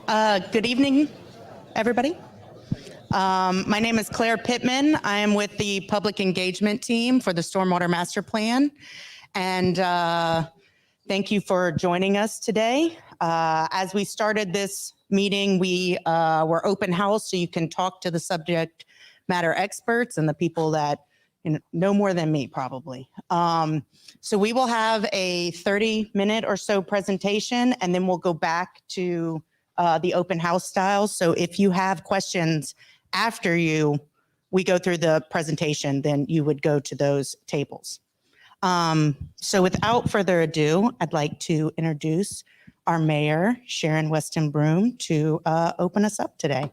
Good evening, everybody. My name is Claire Pittman. I am with the public engagement team for the Stormwater Master Plan. And thank you for joining us today. As we started this meeting, we were open house, so you can talk to the subject matter experts and the people that know more than me, probably. So we will have a 30-minute or so presentation, and then we'll go back to the open house style. So if you have questions after we go through the presentation, then you would go to those tables. So without further ado, I'd like to introduce our mayor, Sharon Weston Broome, to open us up today.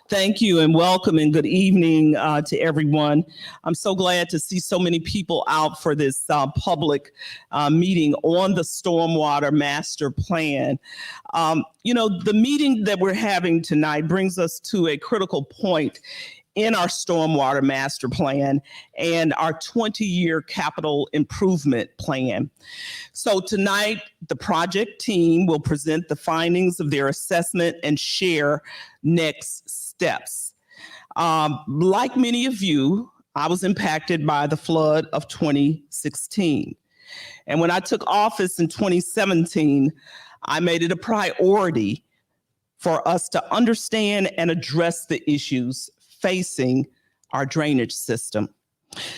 Thank you and welcome and good evening to everyone. I'm so glad to see so many people out for this public meeting on the Stormwater Master Plan. The meeting that we're having tonight brings us to a critical point in our Stormwater Master Plan and our 20-year capital improvement plan. So tonight, the project team will present the findings of their assessment and share next steps. Like many of you, I was impacted by the flood of 2016. And when I took office in 2017, I made it a priority for us to understand and address the issues facing our drainage system.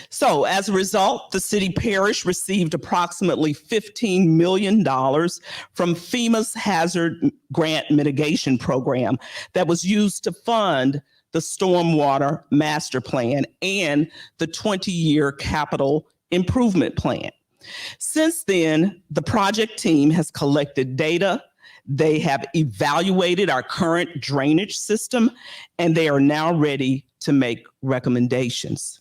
So as a result, the city parish received approximately $15 million from FEMA's Hazard Grant Mitigation Program that was used to fund the Stormwater Master Plan and the 20-year capital improvement plan. Since then, the project team has collected data. They have evaluated our current drainage system, and they are now ready to make recommendations.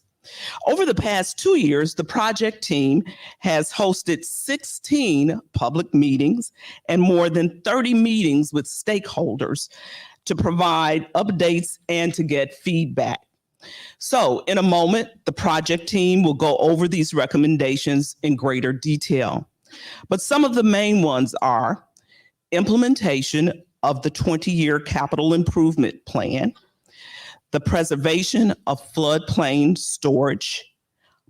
Over the past 2 years, the project team has hosted 16 public meetings and more than 30 meetings with stakeholders to provide updates and to get feedback. So in a moment, the project team will go over these recommendations in greater detail. But some of the main ones are implementation of the 20-year capital improvement plan, the preservation of floodplain storage,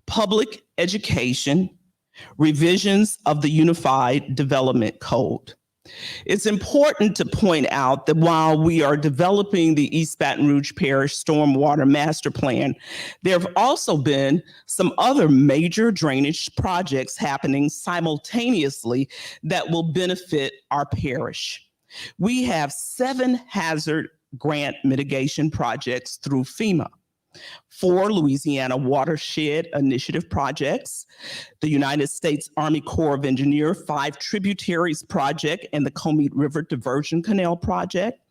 public education, revisions of the Unified Development Code. It's important to point out that while we are developing the East Baton Rouge Parish Stormwater Master Plan, there have also been some other major drainage projects happening simultaneously that will benefit our parish. We have 7 hazard grant mitigation projects through FEMA, 4 Louisiana Watershed Initiative projects, the United States Army Corps of Engineers 5 Tributaries Project and the Comite River Diversion Canal Project,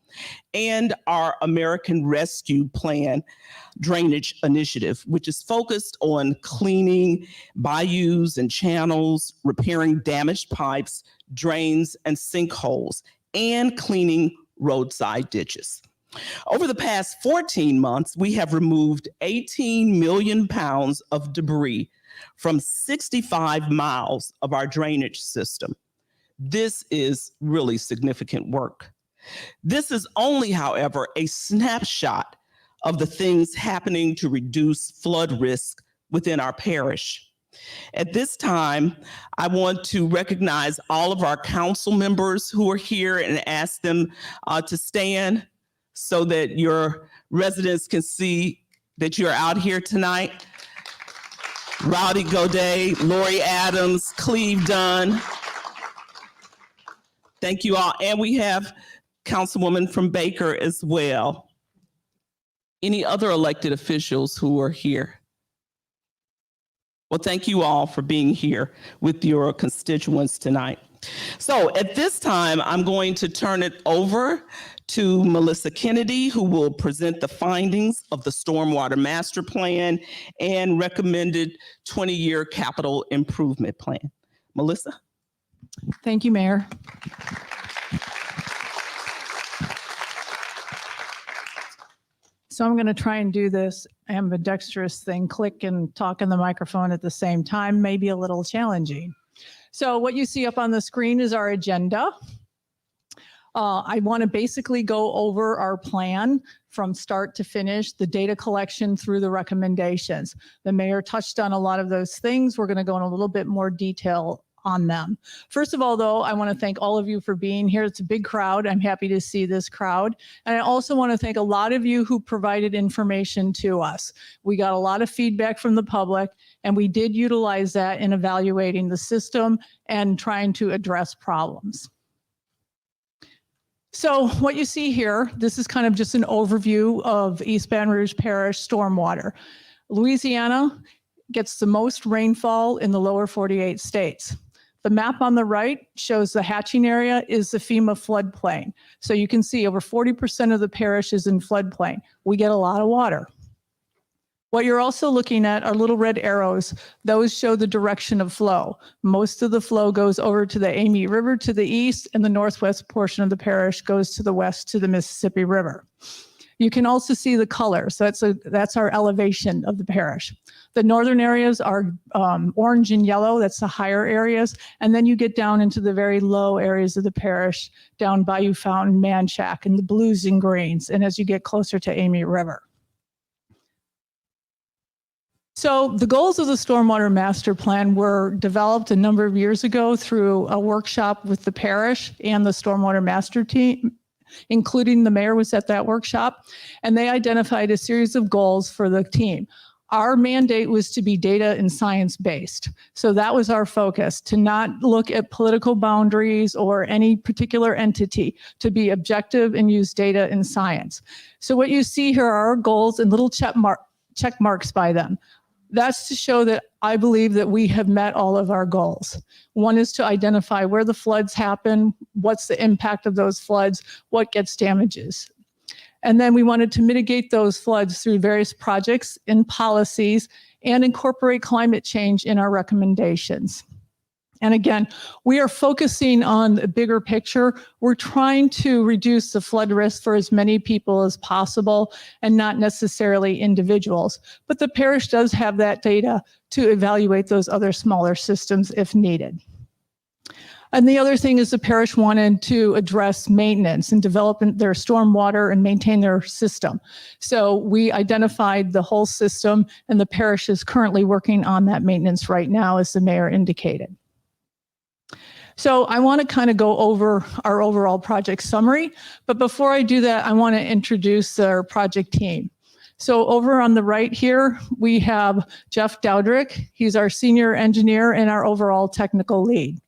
and our American Rescue Plan Drainage Initiative, which is focused on cleaning bayous and channels, repairing damaged pipes, drains, and sinkholes, and cleaning roadside ditches. Over the past 14 months, we have removed 18 million pounds of debris from 65 miles of our drainage system. This is really significant work. This is only, however, a snapshot of the things happening to reduce flood risk within our parish. At this time, I want to recognize all of our council members who are here and ask them to stand so that your residents can see that you're out here tonight. Rowdy Godet, Lori Adams, Cleve Dunn. Thank you all. And we have Councilwoman from Baker as well. Any other elected officials who are here? Well, thank you all for being here with your constituents tonight. So at this time, I'm going to turn it over to Melissa Kennedy, who will present the findings of the Stormwater Master Plan and recommended 20-year capital improvement plan. Melissa? Thank you, Mayor. So I'm going to try and do this ambidextrous thing, click and talk in the microphone at the same time, maybe a little challenging. So what you see up on the screen is our agenda. I want to basically go over our plan from start to finish, the data collection through the recommendations. The mayor touched on a lot of those things. We're going to go in a little bit more detail on them. First of all, though, I want to thank all of you for being here. It's a big crowd. I'm happy to see this crowd. And I also want to thank a lot of you who provided information to us. We got a lot of feedback from the public, and we did utilize that in evaluating the system and trying to address problems. So what you see here, this is kind of just an overview of East Baton Rouge Parish stormwater. Louisiana gets the most rainfall in the lower 48 states. The map on the right shows the hatching area is the FEMA floodplain. So you can see over 40% of the parish is in floodplain. We get a lot of water. What you're also looking at are little red arrows. Those show the direction of flow. Most of the flow goes over to the Amite River to the east, and the northwest portion of the parish goes to the west to the Mississippi River. You can also see the colors. That's our elevation of the parish. The northern areas are orange and yellow. That's the higher areas. And then you get down into the very low areas of the parish, down Bayou Fountain, Manchac, and the blues and greens, and as you get closer to Amite River. So the goals of the Stormwater Master Plan were developed a number of years ago through a workshop with the parish and the Stormwater Master team, including the mayor was at that workshop, and they identified a series of goals for the team. Our mandate was to be data and science-based. So that was our focus, to not look at political boundaries or any particular entity, to be objective and use data and science. So what you see here are our goals and little check marks by them. That's to show that I believe that we have met all of our goals. One is to identify where the floods happen, what's the impact of those floods, what gets damages. And then we wanted to mitigate those floods through various projects and policies and incorporate climate change in our recommendations. And again, we are focusing on the bigger picture. We're trying to reduce the flood risk for as many people as possible and not necessarily individuals. But the parish does have that data to evaluate those other smaller systems if needed. And the other thing is the parish wanted to address maintenance and develop their stormwater and maintain their system. So we identified the whole system, and the parish is currently working on that maintenance right now, as the mayor indicated. So I want to kind of go over our overall project summary, but before I do that, I want to introduce our project team. So over on the right here, we have Jeff Dowdrick. He's our senior engineer and our overall technical lead.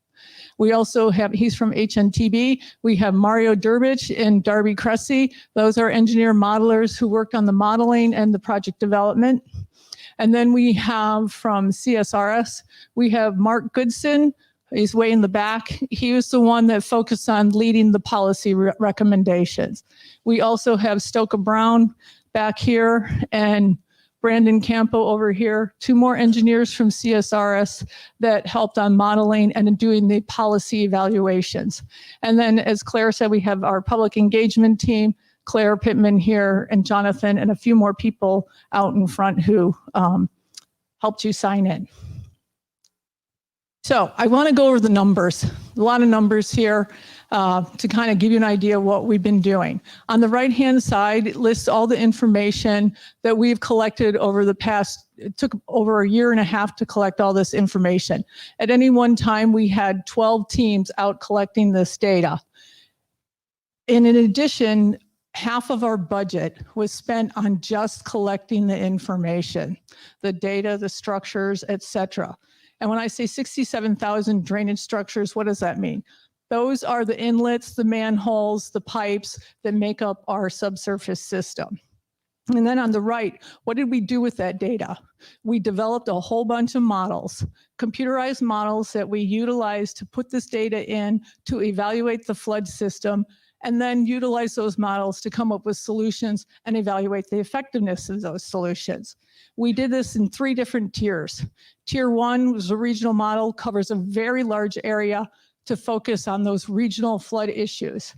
We also have, he's from HNTB. We have Mario Durbich and Darby Cressy. Those are engineer modelers who worked on the modeling and the project development. And then we have from CSRS, we have Mark Goodson. He's way in the back. He was the one that focused on leading the policy recommendations. We also have Stoka Brown back here and Brandon Campo over here, two more engineers from CSRS that helped on modeling and doing the policy evaluations. And then, as Claire said, we have our public engagement team, Claire Pittman here, and Jonathan, and a few more people out in front who helped you sign in. So I want to go over the numbers, a lot of numbers here to kind of give you an idea of what we've been doing. On the right-hand side, it lists all the information that we've collected over the past, it took over a year and a half to collect all this information. At any one time, we had 12 teams out collecting this data. And in addition, half of our budget was spent on just collecting the information, the data, the structures, et cetera. And when I say 67,000 drainage structures, what does that mean? Those are the inlets, the manholes, the pipes that make up our subsurface system. And then on the right, what did we do with that data? We developed a whole bunch of models, computerized models that we utilized to put this data in to evaluate the flood system, and then utilize those models to come up with solutions and evaluate the effectiveness of those solutions. We did this in 3 different tiers. Tier 1 was a regional model, covers a very large area to focus on those regional flood issues.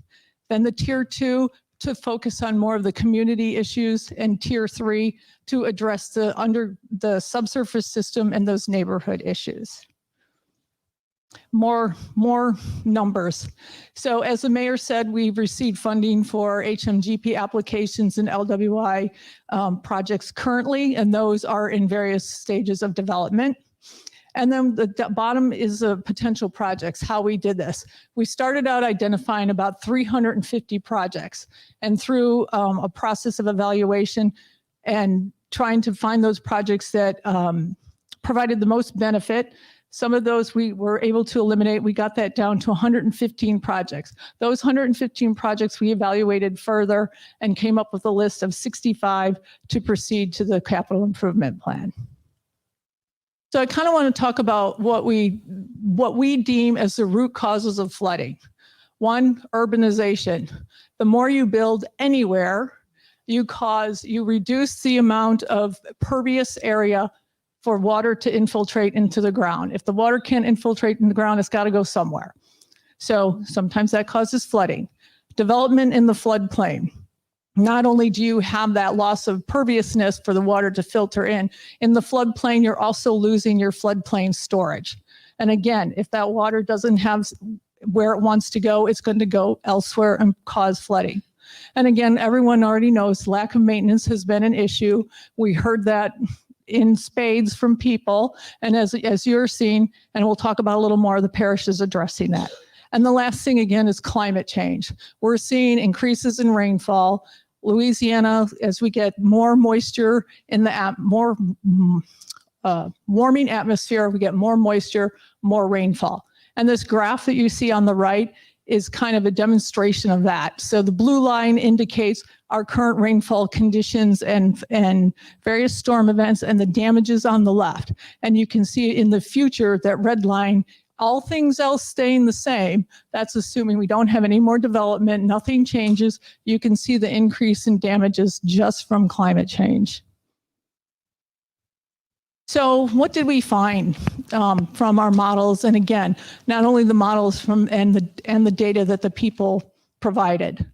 Then the Tier 2 to focus on more of the community issues, and tier 3 to address the subsurface system and those neighborhood issues. More numbers. So as the mayor said, we've received funding for HMGP applications and LWI projects currently, and those are in various stages of development. And then the bottom is the potential projects, how we did this. We started out identifying about 350 projects, and through a process of evaluation and trying to find those projects that provided the most benefit. Some of those we were able to eliminate. We got that down to 115 projects. Those 115 projects we evaluated further and came up with a list of 65 to proceed to the capital improvement plan. So I kind of want to talk about what we deem as the root causes of flooding. One, urbanization. The more you build anywhere, you reduce the amount of pervious area for water to infiltrate into the ground. If the water can't infiltrate in the ground, it's got to go somewhere. So sometimes that causes flooding. Development in the floodplain. Not only do you have that loss of perviousness for the water to filter in the floodplain, you're also losing your floodplain storage. And again, if that water doesn't have where it wants to go, it's going to go elsewhere and cause flooding. And again, everyone already knows lack of maintenance has been an issue. We heard that in spades from people. And as you're seeing, and we'll talk about a little more, the parish is addressing that. And the last thing again is climate change. We're seeing increases in rainfall. Louisiana, as we get more moisture in the warming atmosphere, we get more moisture, more rainfall. And this graph that you see on the right is kind of a demonstration of that. So the blue line indicates our current rainfall conditions and various storm events, and the damages on the left. And you can see in the future that red line, all things else staying the same. That's assuming we don't have any more development, nothing changes. You can see the increase in damages just from climate change. So what did we find from our models? And again, not only the models and the data that the people provided.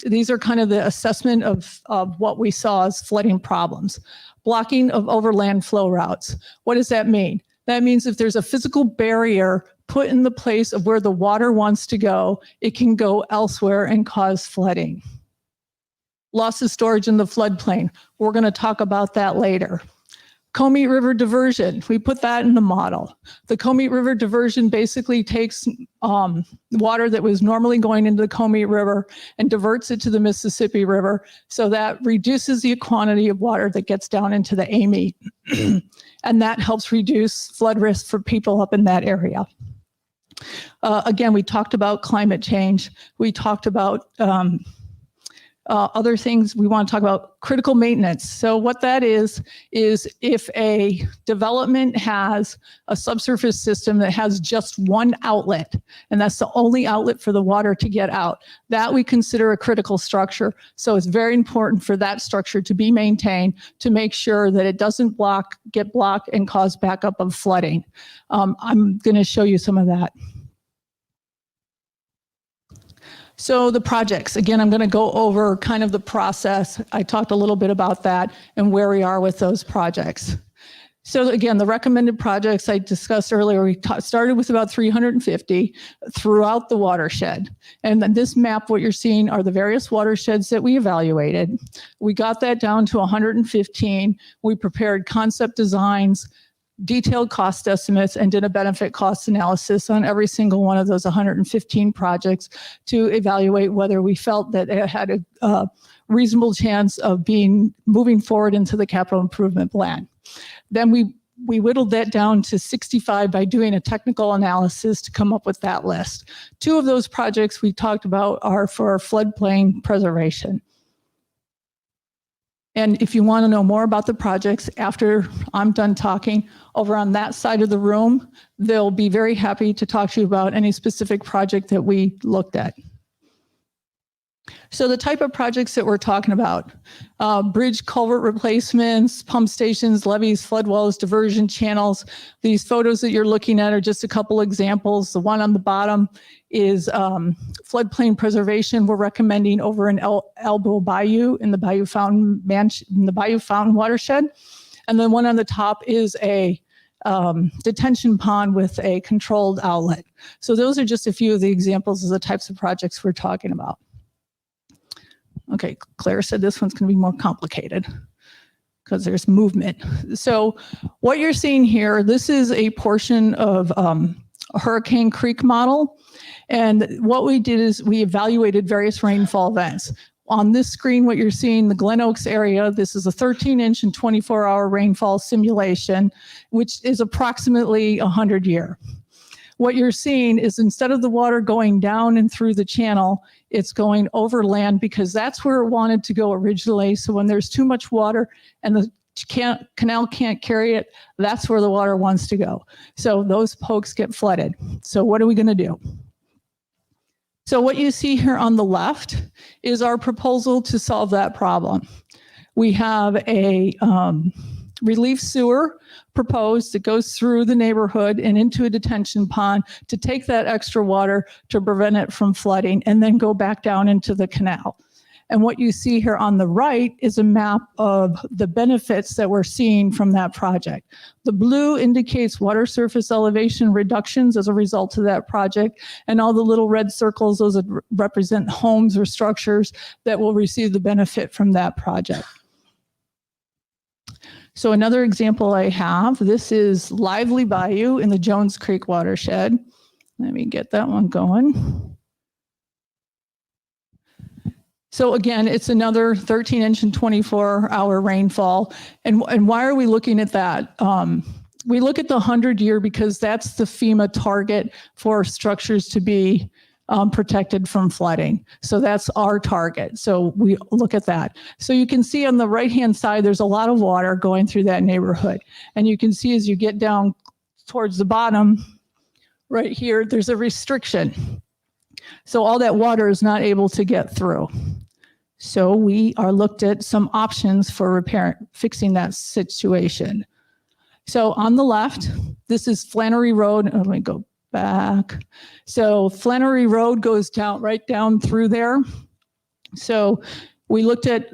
These are kind of the assessment of what we saw as flooding problems. Blocking of overland flow routes. What does that mean? That means if there's a physical barrier put in the place of where the water wants to go, it can go elsewhere and cause flooding. Loss of storage in the floodplain. We're going to talk about that later. Comey River diversion, we put that in the model. The Comey River diversion basically takes water that was normally going into the Comey River and diverts it to the Mississippi River. So that reduces the quantity of water that gets down into the Amite. And that helps reduce flood risk for people up in that area. Again, we talked about climate change. We talked about other things. We want to talk about critical maintenance. So what that is if a development has a subsurface system that has just one outlet, and that's the only outlet for the water to get out, that we consider a critical structure. So it's very important for that structure to be maintained to make sure that it doesn't get blocked and cause backup of flooding. I'm going to show you some of that. So the projects, again, I'm going to go over kind of the process. I talked a little bit about that and where we are with those projects. So again, the recommended projects I discussed earlier, we started with about 350 throughout the watershed. And then this map, what you're seeing are the various watersheds that we evaluated. We got that down to 115. We prepared concept designs, detailed cost estimates, and did a benefit cost analysis on every single one of those 115 projects to evaluate whether we felt that it had a reasonable chance of moving forward into the capital improvement plan. Then we whittled that down to 65 by doing a technical analysis to come up with that list. 2 of those projects we talked about are for floodplain preservation. And if you want to know more about the projects after I'm done talking, over on that side of the room, they'll be very happy to talk to you about any specific project that we looked at. So the type of projects that we're talking about, bridge culvert replacements, pump stations, levees, flood walls, diversion channels. These photos that you're looking at are just a couple examples. The one on the bottom is floodplain preservation. We're recommending over an Elbow Bayou in the Bayou Fountain watershed. And then one on the top is a detention pond with a controlled outlet. So those are just a few of the examples of the types of projects we're talking about. Okay, Claire said this one's going to be more complicated because there's movement. So what you're seeing here, this is a portion of a Hurricane Creek model. And what we did is we evaluated various rainfall events. On this screen, what you're seeing, the Glen Oaks area, this is a 13-inch and 24-hour rainfall simulation, which is approximately 100-year. What you're seeing is instead of the water going down and through the channel, it's going over land because that's where it wanted to go originally. So when there's too much water and the canal can't carry it, that's where the water wants to go. So those pokes get flooded. So what are we going to do? So what you see here on the left is our proposal to solve that problem. We have a relief sewer proposed that goes through the neighborhood and into a detention pond to take that extra water to prevent it from flooding and then go back down into the canal. And what you see here on the right is a map of the benefits that we're seeing from that project. The blue indicates water surface elevation reductions as a result of that project, and all the little red circles, those represent homes or structures that will receive the benefit from that project. So another example I have, this is Lively Bayou in the Jones Creek watershed. Let me get that one going. So again, it's another 13-inch and 24-hour rainfall. And why are we looking at that? We look at the 100-year because that's the FEMA target for structures to be protected from flooding. So that's our target. So we look at that. So you can see on the right-hand side, there's a lot of water going through that neighborhood. And you can see as you get down towards the bottom, right here, there's a restriction. So all that water is not able to get through. So we are looked at some options for fixing that situation. So on the left, this is Flannery Road. Oh, let me go back. So Flannery Road goes down right down through there. So we looked at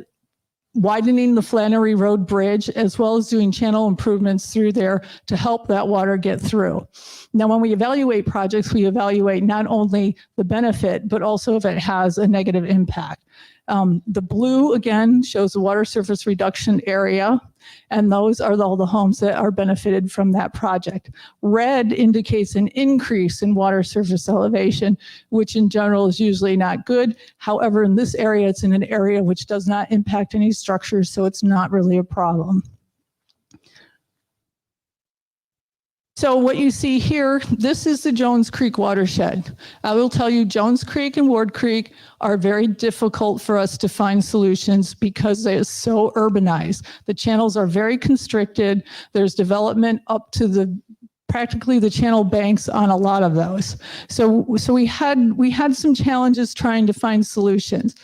widening the Flannery Road bridge as well as doing channel improvements through there to help that water get through. Now, when we evaluate projects, we evaluate not only the benefit, but also if it has a negative impact. The blue, again, shows the water surface reduction area, and those are all the homes that are benefited from that project. Red indicates an increase in water surface elevation, which in general is usually not good. However, in this area, it's in an area which does not impact any structures, so it's not really a problem. So what you see here, this is the Jones Creek watershed. I will tell you, Jones Creek and Ward Creek are very difficult for us to find solutions because they are so urbanized. The channels are very constricted. There's development up to practically the channel banks on a lot of those. So we had some challenges trying to find solutions.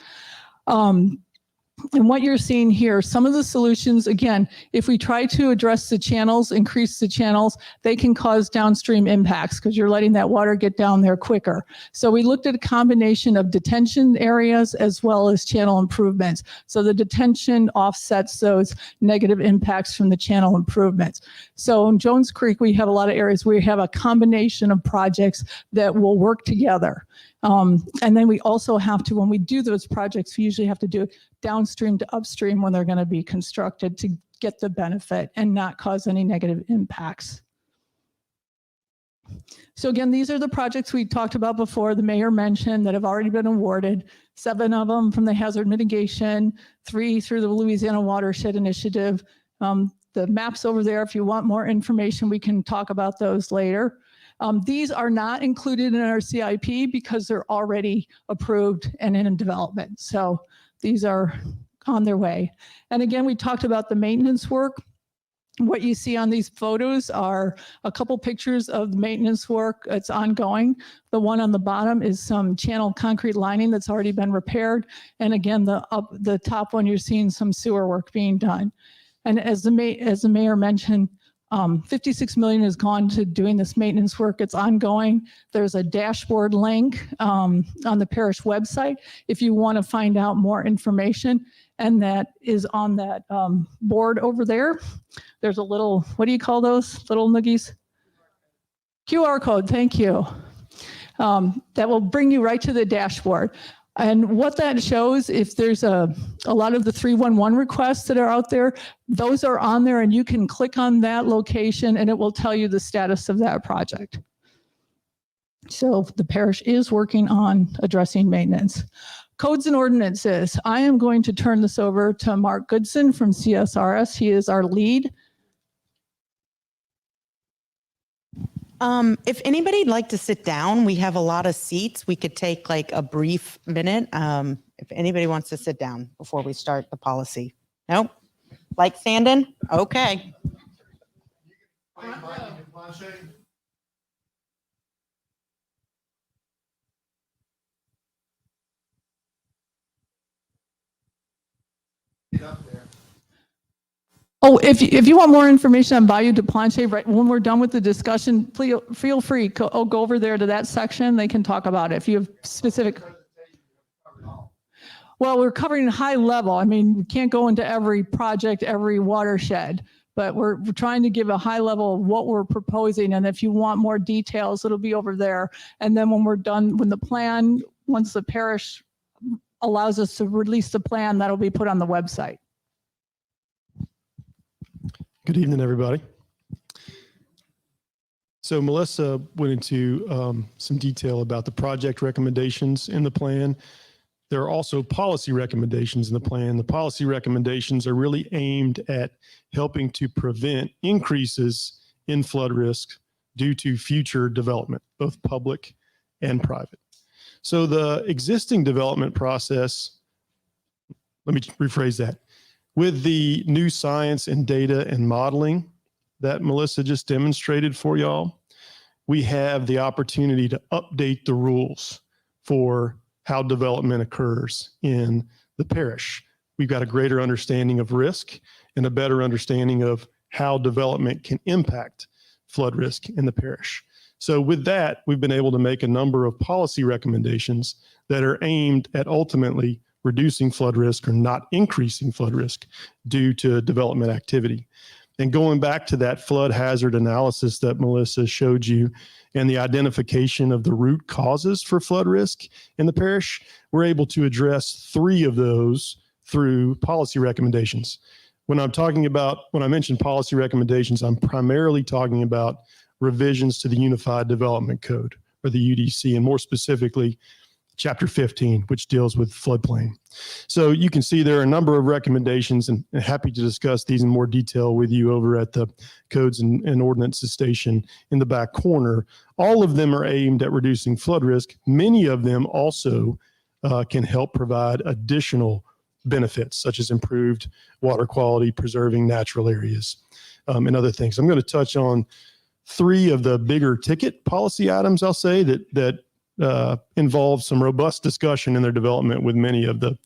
And what you're seeing here, some of the solutions, again, if we try to address the channels, increase the channels, they can cause downstream impacts because you're letting that water get down there quicker. So we looked at a combination of detention areas as well as channel improvements. So the detention offsets those negative impacts from the channel improvements. So in Jones Creek, we have a lot of areas where we have a combination of projects that will work together. And then we also have to, when we do those projects, we usually have to do it downstream to upstream when they're going to be constructed to get the benefit and not cause any negative impacts. So again, these are the projects we talked about before, the mayor mentioned that have already been awarded, 7 of them from the hazard mitigation, 3 through the Louisiana Watershed Initiative. The maps over there, if you want more information, we can talk about those later. These are not included in our CIP because they're already approved and in development. So these are on their way. And again, we talked about the maintenance work. What you see on these photos are a couple pictures of the maintenance work. It's ongoing. The one on the bottom is some channel concrete lining that's already been repaired. And again, the top one, you're seeing some sewer work being done. And as the mayor mentioned, $56 million has gone to doing this maintenance work. It's ongoing. There's a dashboard link on the parish website if you want to find out more information. And that is on that board over there. There's a little, what do you call those little noogies? QR code, thank you. That will bring you right to the dashboard. And what that shows, if there's a lot of the 311 requests that are out there, those are on there and you can click on that location and it will tell you the status of that project. So the parish is working on addressing maintenance. Codes and ordinances. I am going to turn this over to Mark Goodson from CSRS. He is our lead. If anybody'd like to sit down, we have a lot of seats. We could take like a brief minute. If anybody wants to sit down before we start the policy. Nope. Like standing? Okay. Get up there. Oh, if you want more information on Bayou de Planche, right when we're done with the discussion, please feel free, go over there to that section. They can talk about it if you have specific. Well, we're covering high level. I mean, we can't go into every project, every watershed, but we're trying to give a high level of what we're proposing. And if you want more details, it'll be over there. And then when we're done, once the parish allows us to release the plan, that'll be put on the website. Good evening, everybody. So Melissa went into some detail about the project recommendations in the plan. There are also policy recommendations in the plan. The policy recommendations are really aimed at helping to prevent increases in flood risk due to future development, both public and private. So the existing development process, let me rephrase that. With the new science and data and modeling that Melissa just demonstrated for y'all, we have the opportunity to update the rules for how development occurs in the parish. We've got a greater understanding of risk and a better understanding of how development can impact flood risk in the parish. So with that, we've been able to make a number of policy recommendations that are aimed at ultimately reducing flood risk or not increasing flood risk due to development activity. And going back to that flood hazard analysis that Melissa showed you and the identification of the root causes for flood risk in the parish, we're able to address 3 of those through policy recommendations. When I mention policy recommendations, I'm primarily talking about revisions to the Unified Development Code, or the UDC, and more specifically, Chapter 15, which deals with floodplain. So you can see there are a number of recommendations, and happy to discuss these in more detail with you over at the Codes and Ordinances station in the back corner. All of them are aimed at reducing flood risk. Many of them also can help provide additional benefits, such as improved water quality, preserving natural areas, and other things. I'm going to touch on 3 of the bigger ticket policy items, I'll say, that involve some robust discussion in their development with many of the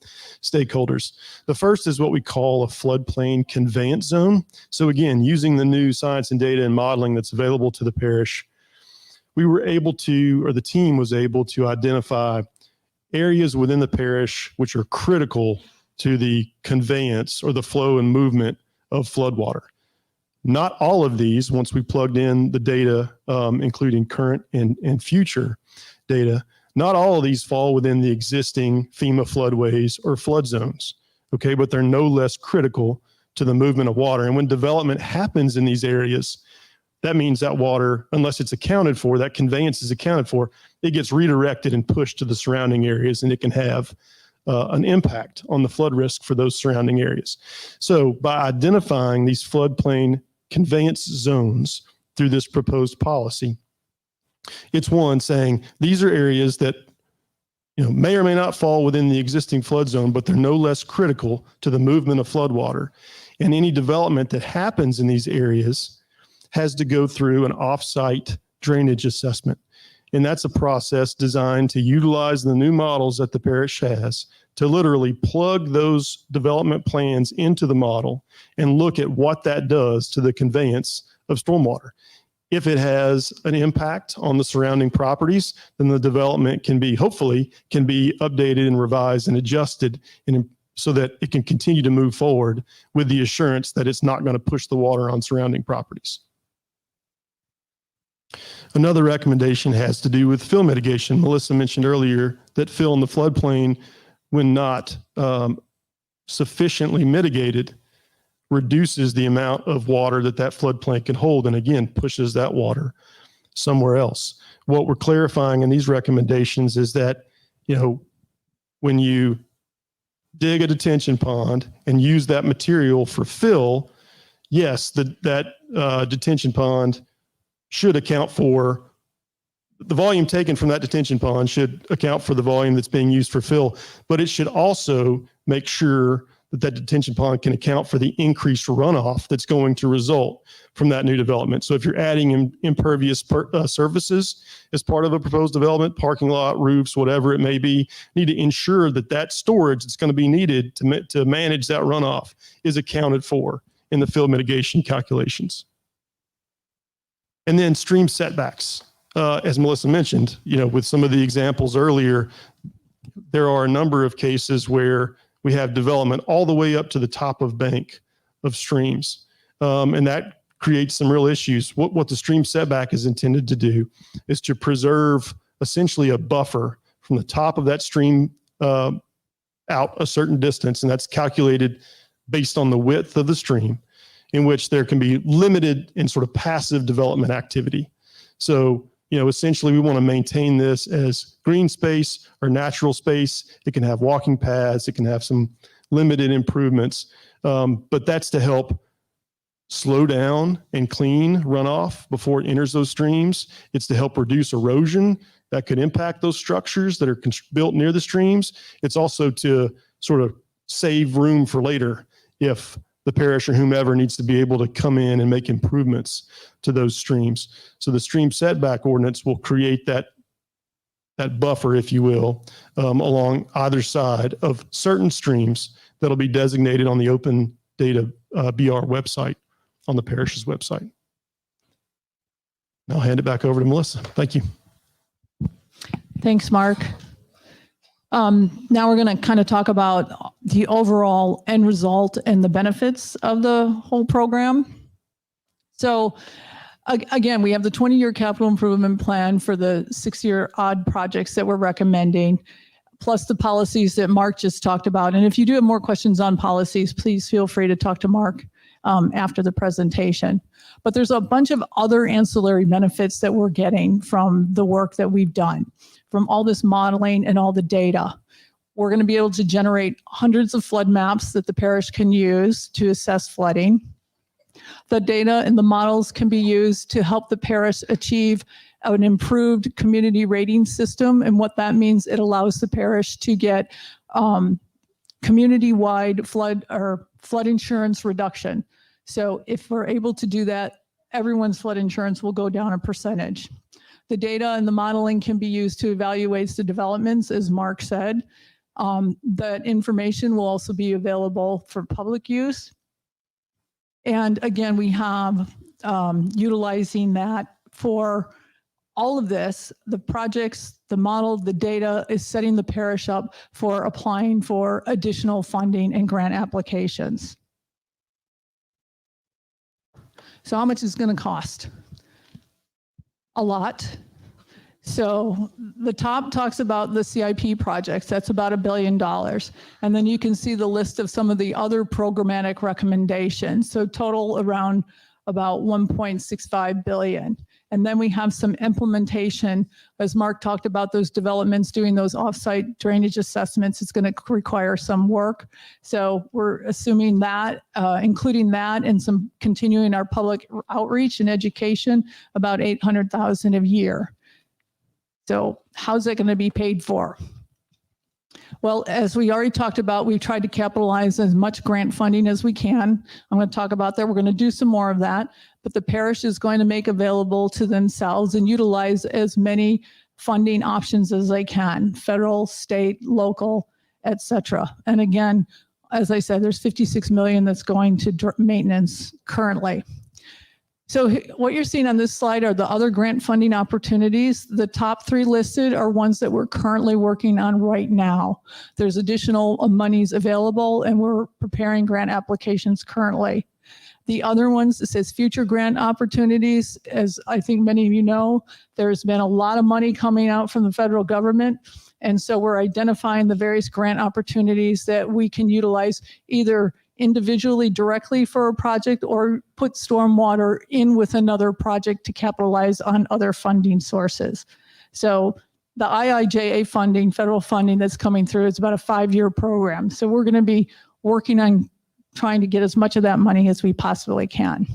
stakeholders. The first is what we call a floodplain conveyance zone. So again, using the new science and data and modeling that's available to the parish, we were able to, or the team was able to identify areas within the parish which are critical to the conveyance or the flow and movement of floodwater. Not all of these, once we plugged in the data, including current and future data, not all of these fall within the existing FEMA floodways or flood zones, okay? But they're no less critical to the movement of water. And when development happens in these areas, that means that water, unless it's accounted for, that conveyance is accounted for, it gets redirected and pushed to the surrounding areas, and it can have an impact on the flood risk for those surrounding areas. So by identifying these floodplain conveyance zones through this proposed policy, it's one saying these are areas that may or may not fall within the existing flood zone, but they're no less critical to the movement of floodwater. And any development that happens in these areas has to go through an off-site drainage assessment. And that's a process designed to utilize the new models that the parish has to literally plug those development plans into the model and look at what that does to the conveyance of stormwater. If it has an impact on the surrounding properties, then the development hopefully can be updated and revised and adjusted so that it can continue to move forward with the assurance that it's not going to push the water on surrounding properties. Another recommendation has to do with fill mitigation. Melissa mentioned earlier that fill in the floodplain, when not sufficiently mitigated, reduces the amount of water that floodplain can hold, and again, pushes that water somewhere else. What we're clarifying in these recommendations is that, when you dig a detention pond and use that material for fill, yes, that detention pond should account for the volume taken from that detention pond, should account for the volume that's being used for fill, but it should also make sure that detention pond can account for the increased runoff that's going to result from that new development. So if you're adding impervious surfaces as part of a proposed development, parking lot, roofs, whatever it may be, you need to ensure that storage that's going to be needed to manage that runoff is accounted for in the fill mitigation calculations. And then stream setbacks. As Melissa mentioned, with some of the examples earlier, there are a number of cases where we have development all the way up to the top of bank of streams. And that creates some real issues. What the stream setback is intended to do is to preserve essentially a buffer from the top of that stream out a certain distance, and that's calculated based on the width of the stream, in which there can be limited and sort of passive development activity. So, essentially we want to maintain this as green space or natural space. It can have walking paths. It can have some limited improvements, but that's to help slow down and clean runoff before it enters those streams. It's to help reduce erosion that could impact those structures that are built near the streams. It's also to sort of save room for later if the parish or whomever needs to be able to come in and make improvements to those streams. So the stream setback ordinance will create that buffer, if you will, along either side of certain streams that'll be designated on the open data BR website on the parish's website. I'll hand it back over to Melissa. Thank you. Thanks, Mark. Now we're going to kind of talk about the overall end result and the benefits of the whole program. So again, we have the 20-year capital improvement plan for the 6-year odd projects that we're recommending, plus the policies that Mark just talked about. And if you do have more questions on policies, please feel free to talk to Mark after the presentation. But there's a bunch of other ancillary benefits that we're getting from the work that we've done, from all this modeling and all the data. We're going to be able to generate hundreds of flood maps that the parish can use to assess flooding. The data and the models can be used to help the parish achieve an improved community rating system. And what that means, it allows the parish to get community-wide flood insurance reduction. So if we're able to do that, everyone's flood insurance will go down a percentage. The data and the modeling can be used to evaluate the developments, as Mark said. That information will also be available for public use. And again, we have utilizing that for all of this, the projects, the model, the data is setting the parish up for applying for additional funding and grant applications. So how much is it going to cost? A lot. So the top talks about the CIP projects. That's about $1 billion. And then you can see the list of some of the other programmatic recommendations. So total around about $1.65 billion. And then we have some implementation, as Mark talked about, those developments, doing those offsite drainage assessments. It's going to require some work. So we're assuming that, including that and some continuing our public outreach and education, about $800,000 a year. So how's that going to be paid for? Well, as we already talked about, we've tried to capitalize as much grant funding as we can. I'm going to talk about that. We're going to do some more of that, but the parish is going to make available to themselves and utilize as many funding options as they can, federal, state, local, etc. And again, as I said, there's $56 million that's going to maintenance currently. So what you're seeing on this slide are the other grant funding opportunities. The top 3 listed are ones that we're currently working on right now. There's additional monies available, and we're preparing grant applications currently. The other ones, it says future grant opportunities. As I think many of you know, there's been a lot of money coming out from the federal government. And so we're identifying the various grant opportunities that we can utilize either individually directly for a project or put stormwater in with another project to capitalize on other funding sources. So the IIJA funding, federal funding that's coming through, it's about a 5-year program. So we're going to be working on trying to get as much of that money as we possibly can.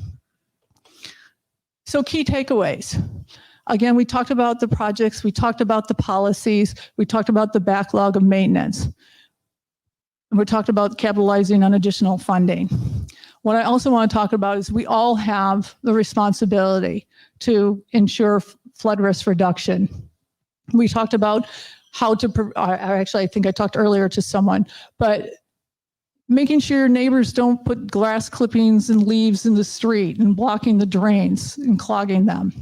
So key takeaways. Again, we talked about the projects, we talked about the policies, we talked about the backlog of maintenance. And we talked about capitalizing on additional funding. What I also want to talk about is we all have the responsibility to ensure flood risk reduction. We talked about how to, I think I talked earlier to someone, but making sure your neighbors don't put grass clippings and leaves in the street and blocking the drains and clogging them.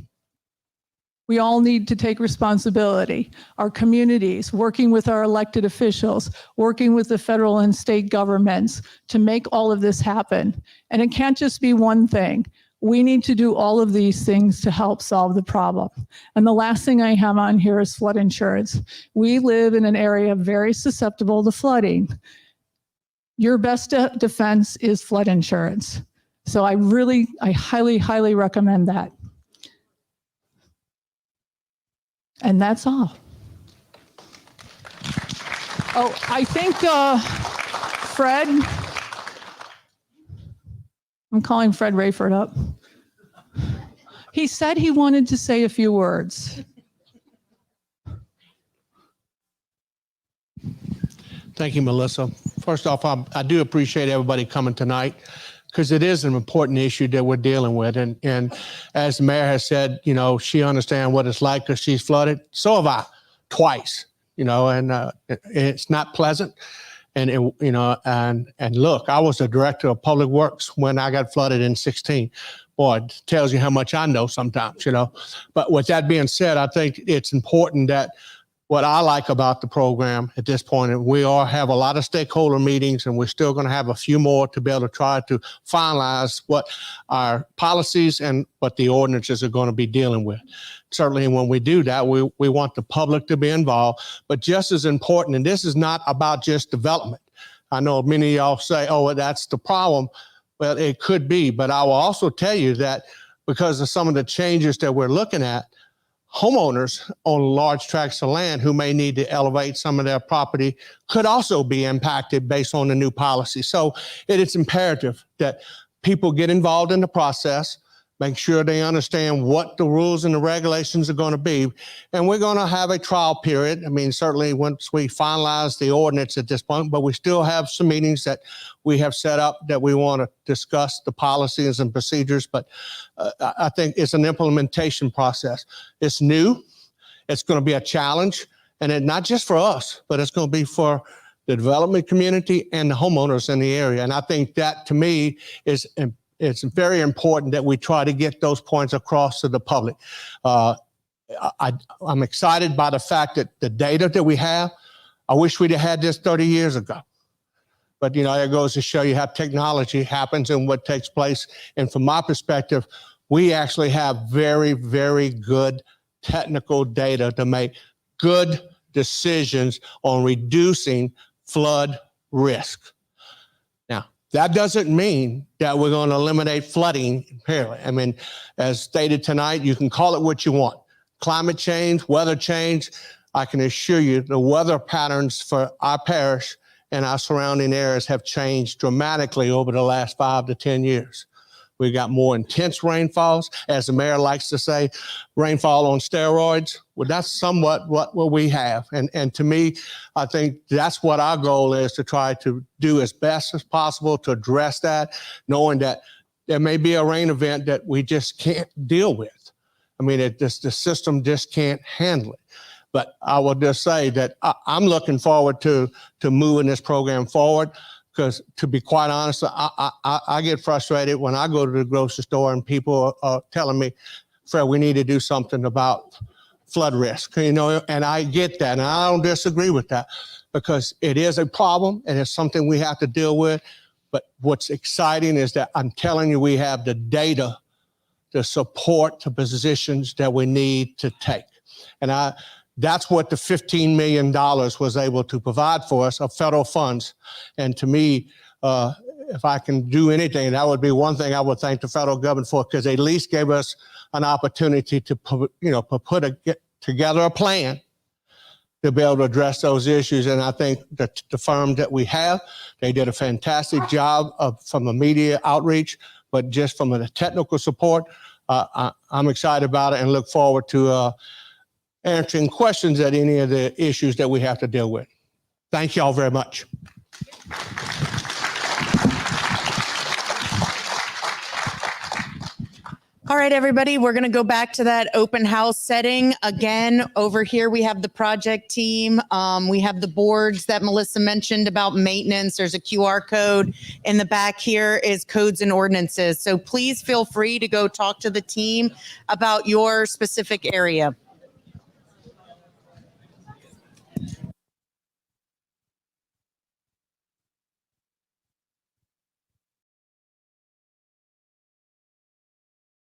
We all need to take responsibility. Our communities, working with our elected officials, working with the federal and state governments to make all of this happen. And it can't just be one thing. We need to do all of these things to help solve the problem. And the last thing I have on here is flood insurance. We live in an area very susceptible to flooding. Your best defense is flood insurance. So I highly, highly recommend that. And that's all. Oh, I think Fred, I'm calling Fred Rayford up. He said he wanted to say a few words. Thank you, Melissa. First off, I do appreciate everybody coming tonight because it is an important issue that we're dealing with. And as the mayor has said, you know, she understands what it's like because she's flooded. So have I, twice, you know, and it's not pleasant. And look, I was the director of public works when I got flooded in 16. Boy, it tells you how much I know sometimes, you know. But with that being said, I think it's important that what I like about the program at this point, and we have a lot of stakeholder meetings, and we're still going to have a few more to be able to try to finalize what our policies and what the ordinances are going to be dealing with. Certainly when we do that, we want the public to be involved, but just as important, and this is not about just development. I know many of y'all say, oh, that's the problem. Well, it could be, but I will also tell you that because of some of the changes that we're looking at, homeowners on large tracts of land who may need to elevate some of their property could also be impacted based on the new policy. So it is imperative that people get involved in the process, make sure they understand what the rules and the regulations are going to be. And we're going to have a trial period. I mean, certainly once we finalize the ordinance at this point, but we still have some meetings that we have set up that we want to discuss the policies and procedures. But I think it's an implementation process. It's new. It's going to be a challenge. And not just for us, but it's going to be for the development community and the homeowners in the area. And I think that, to me, it's very important that we try to get those points across to the public. I'm excited by the fact that the data that we have, I wish we'd have had this 30 years ago. But, you know, it goes to show you how technology happens and what takes place. And from my perspective, we actually have very, very good technical data to make good decisions on reducing flood risk. Now, that doesn't mean that we're going to eliminate flooding entirely. I mean, as stated tonight, you can call it what you want. Climate change, weather change. I can assure you the weather patterns for our parish and our surrounding areas have changed dramatically over the last 5 to 10 years. We got more intense rainfalls, as the mayor likes to say, rainfall on steroids. Well, that's somewhat what we have. And to me, I think that's what our goal is, to try to do as best as possible to address that, knowing that there may be a rain event that we just can't deal with. I mean, the system just can't handle it. But I will just say that I'm looking forward to moving this program forward. Because to be quite honest, I get frustrated when I go to the grocery store and people are telling me, Fred, we need to do something about flood risk, and I get that, and I don't disagree with that, because it is a problem and it's something we have to deal with. But what's exciting is that I'm telling you, we have the data to support the positions that we need to take. And that's what the $15 million was able to provide for us of federal funds. And to me, if I can do anything, that would be one thing I would thank the federal government for, because they at least gave us an opportunity to get together a plan to be able to address those issues. And I think that the firm that we have, they did a fantastic job from the media outreach, but just from the technical support, I'm excited about it and look forward to answering questions at any of the issues that we have to deal with. Thank you all very much. All right, everybody, we're going to go back to that open house setting. Again, over here, we have the project team. We have the boards that Melissa mentioned about maintenance. There's a QR code. In the back here is codes and ordinances. So please feel free to go talk to the team about your specific area.